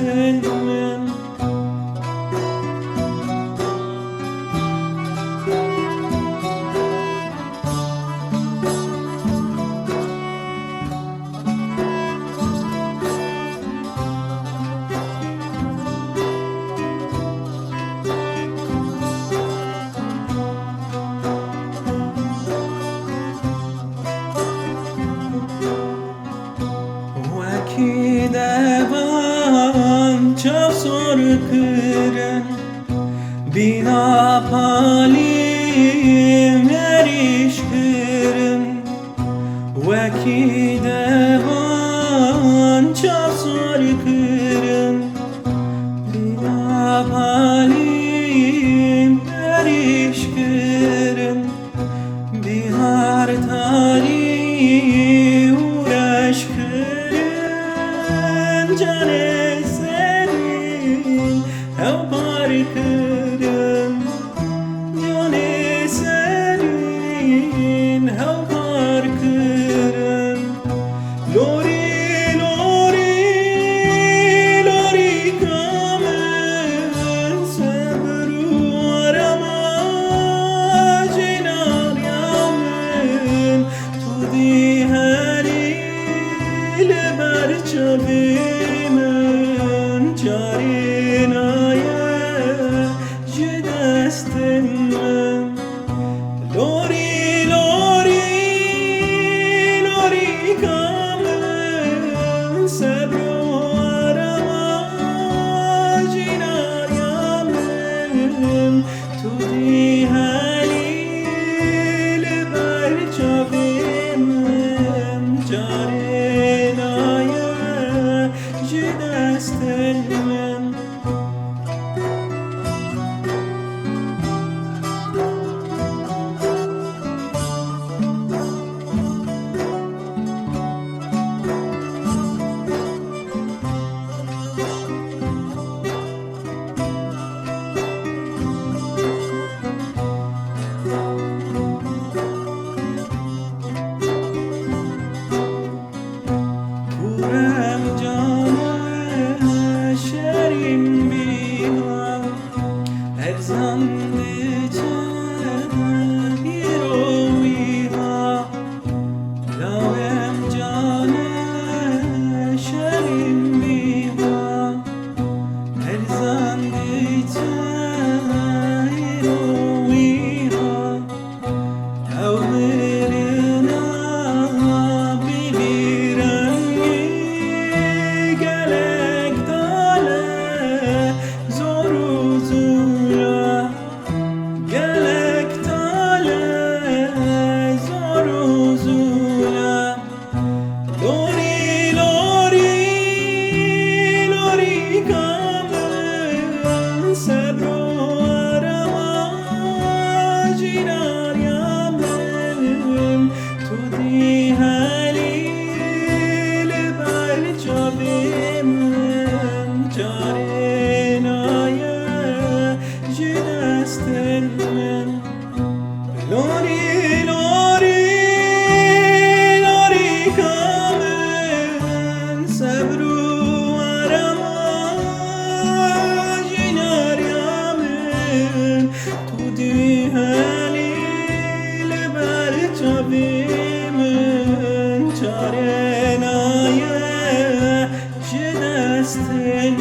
دستن من وکی دوان چه سر کرن بینا پالی مریش کرن وکی دوان چه سر کرن بینا پالی مریش کرن بیهار تاری ورش کرن جان سری او بار کرن جان سری او بار کرن لوری لوری لوری کامن صبر و آرامش ناریامن تو دی هری لبر چاوی من جاری نایه جدستن من لوری لوری لوری کامن صبر و آرامش ناریامن تو دی هلیل بر چاوی من جاری نایه جدستن من پورم جان شریم بیها ارزنده چه بیرویها لام جان شریم بیها ارزنده چه بیرویها او برنا ببیرنگی گلک داله زور و زورا گلک داله زور و زورا لوری لوری لوری کامن صبر و آرامش ناریامن تو دی هلیل بر چاوی من جاری نایه جدستن من لوری لوری لوری کامن صبر و آرامش ناریامن تو دی هلیل بر چاوی من جاری نایه جدستن